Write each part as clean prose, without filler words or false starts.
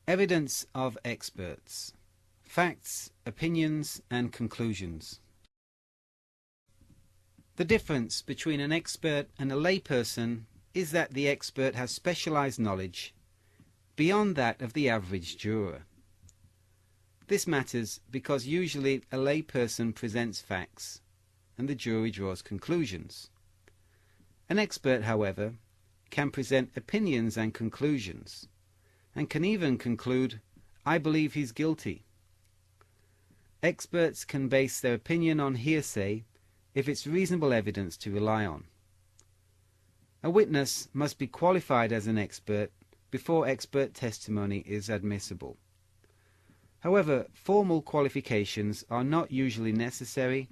Evidence of experts. Facts, opinions, and conclusions. The difference between an expert and a layperson is that the expert has specialized knowledge beyond that of the average juror. This matters because usually a layperson presents facts and the jury draws conclusions. An expert, however, can present opinions and conclusions, and can even conclude, "I believe he's guilty." Experts can base their opinion on hearsay if it's reasonable evidence to rely on. A witness must be qualified as an expert before expert testimony is admissible. However, formal qualifications are not usually necessary,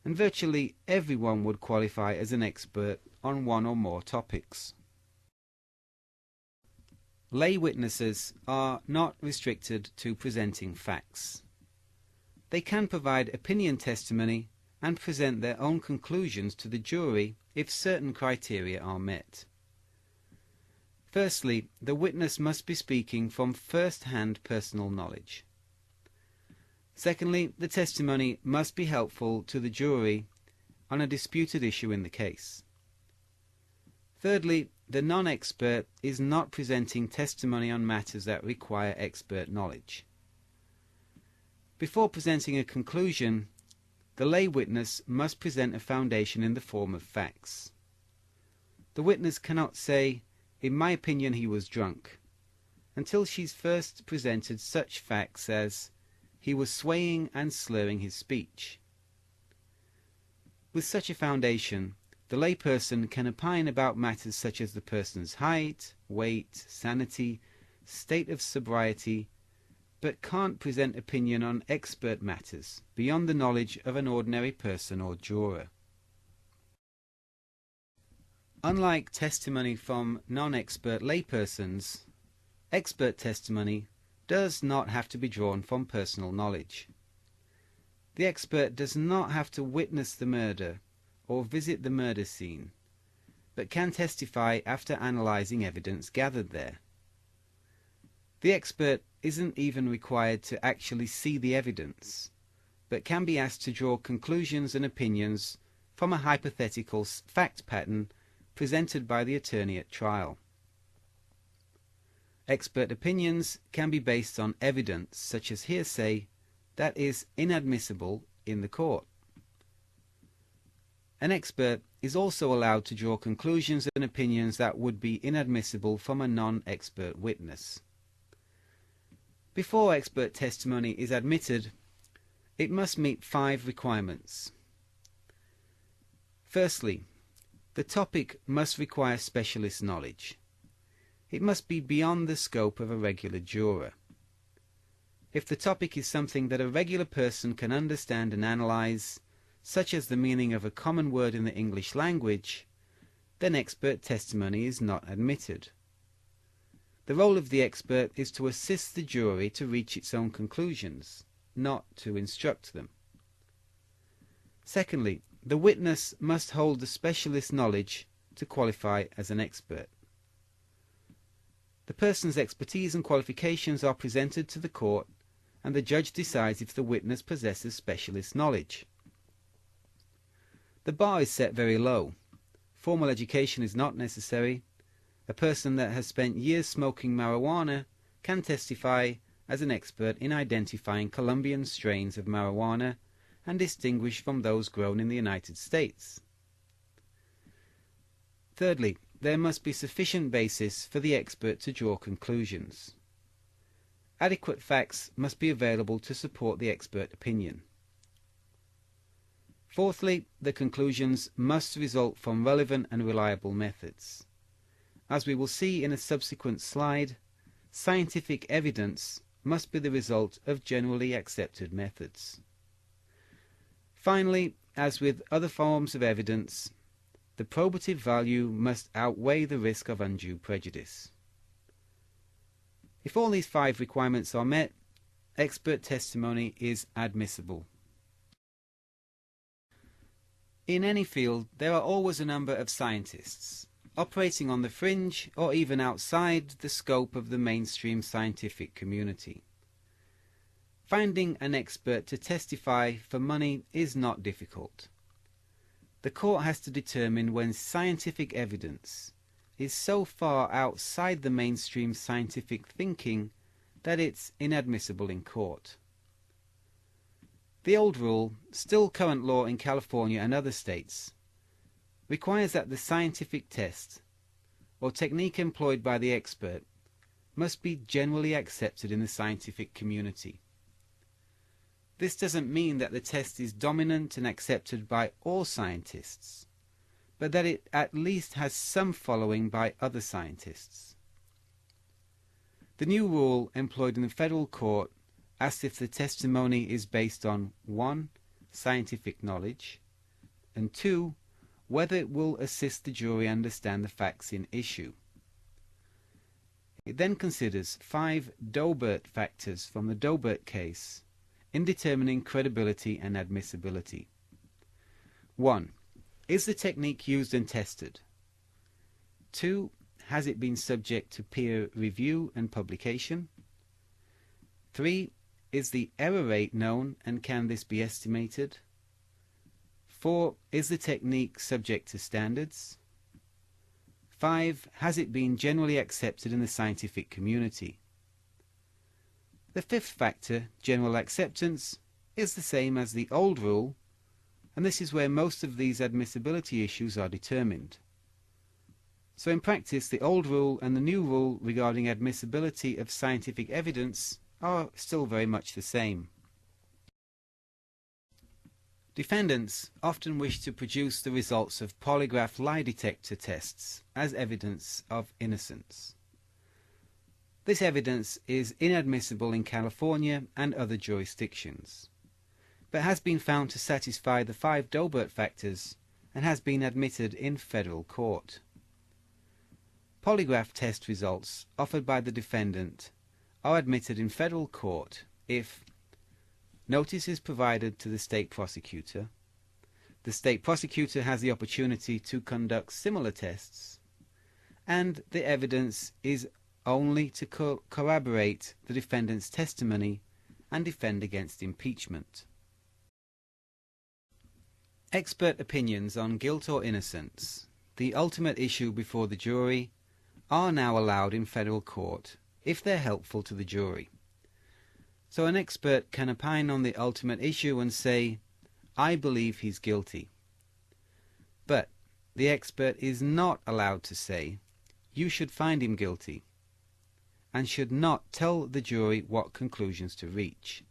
and virtually everyone would qualify as an expert on one or more topics. Lay witnesses are not restricted to presenting facts. They can provide opinion testimony and present their own conclusions to the jury if certain criteria are met. Firstly, the witness must be speaking from first-hand personal knowledge. Secondly, the testimony must be helpful to the jury on a disputed issue in the case. Thirdly, the non-expert is not presenting testimony on matters that require expert knowledge. Before presenting a conclusion, the lay witness must present a foundation in the form of facts. The witness cannot say, "In my opinion he was drunk," until she's first presented such facts as, "He was swaying and slurring his speech." With such a foundation, the layperson can opine about matters such as the person's height, weight, sanity, state of sobriety, but can't present opinion on expert matters beyond the knowledge of an ordinary person or juror. Unlike testimony from non-expert laypersons, expert testimony does not have to be drawn from personal knowledge. The expert does not have to witness the murder or visit the murder scene, but can testify after analyzing evidence gathered there. The expert isn't even required to actually see the evidence, but can be asked to draw conclusions and opinions from a hypothetical fact pattern presented by the attorney at trial. Expert opinions can be based on evidence, such as hearsay, that is inadmissible in the court. An expert is also allowed to draw conclusions and opinions that would be inadmissible from a non-expert witness. Before expert testimony is admitted, it must meet 5 requirements. Firstly, the topic must require specialist knowledge. It must be beyond the scope of a regular juror. If the topic is something that a regular person can understand and analyze, such as the meaning of a common word in the English language, then expert testimony is not admitted. The role of the expert is to assist the jury to reach its own conclusions, not to instruct them. Secondly, the witness must hold the specialist knowledge to qualify as an expert. The person's expertise and qualifications are presented to the court, and the judge decides if the witness possesses specialist knowledge. The bar is set very low. Formal education is not necessary. A person that has spent years smoking marijuana can testify as an expert in identifying Colombian strains of marijuana and distinguish from those grown in the United States. Thirdly, there must be sufficient basis for the expert to draw conclusions. Adequate facts must be available to support the expert opinion. Fourthly, the conclusions must result from relevant and reliable methods. As we will see in a subsequent slide, scientific evidence must be the result of generally accepted methods. Finally, as with other forms of evidence, the probative value must outweigh the risk of undue prejudice. If all these 5 requirements are met, expert testimony is admissible. In any field, there are always a number of scientists, operating on the fringe or even outside the scope of the mainstream scientific community. Finding an expert to testify for money is not difficult. The court has to determine when scientific evidence is so far outside the mainstream scientific thinking that it's inadmissible in court. The old rule, still current law in California and other states, requires that the scientific test or technique employed by the expert must be generally accepted in the scientific community. This doesn't mean that the test is dominant and accepted by all scientists, but that it at least has some following by other scientists. The new rule employed in the federal court asks if the testimony is based on 1. Scientific knowledge, and 2. Whether it will assist the jury understand the facts in issue. It then considers 5 Doebert factors from the Doebert case in determining credibility and admissibility. 1. Is the technique used and tested? 2. Has it been subject to peer review and publication? 3. Is the error rate known and can this be estimated? 4. Is the technique subject to standards? 5. Has it been generally accepted in the scientific community? The 5th factor, general acceptance, is the same as the old rule, and this is where most of these admissibility issues are determined. So in practice, the old rule and the new rule regarding admissibility of scientific evidence are still very much the same. Defendants often wish to produce the results of polygraph lie detector tests as evidence of innocence. This evidence is inadmissible in California and other jurisdictions, but has been found to satisfy the 5 Doebert factors and has been admitted in federal court. Polygraph test results offered by the defendant are admitted in federal court if notice is provided to the state prosecutor, the state prosecutor has the opportunity to conduct similar tests, and the evidence is only to corroborate the defendant's testimony and defend against impeachment. Expert opinions on guilt or innocence, the ultimate issue before the jury, are now allowed in federal court if they're helpful to the jury. So an expert can opine on the ultimate issue and say, I believe he's guilty. But the expert is not allowed to say, you should find him guilty, and should not tell the jury what conclusions to reach.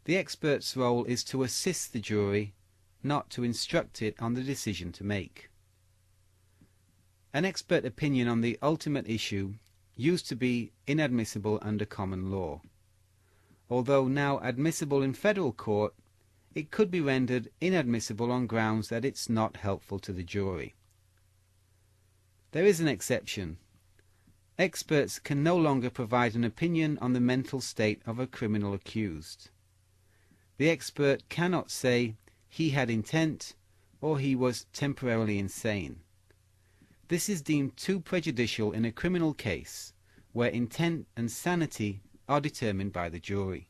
The expert's role is to assist the jury, not to instruct it on the decision to make. An expert opinion on the ultimate issue used to be inadmissible under common law. Although now admissible in federal court, it could be rendered inadmissible on grounds that it's not helpful to the jury. There is an exception. Experts can no longer provide an opinion on the mental state of a criminal accused. The expert cannot say he had intent or he was temporarily insane. This is deemed too prejudicial in a criminal case where intent and sanity are determined by the jury.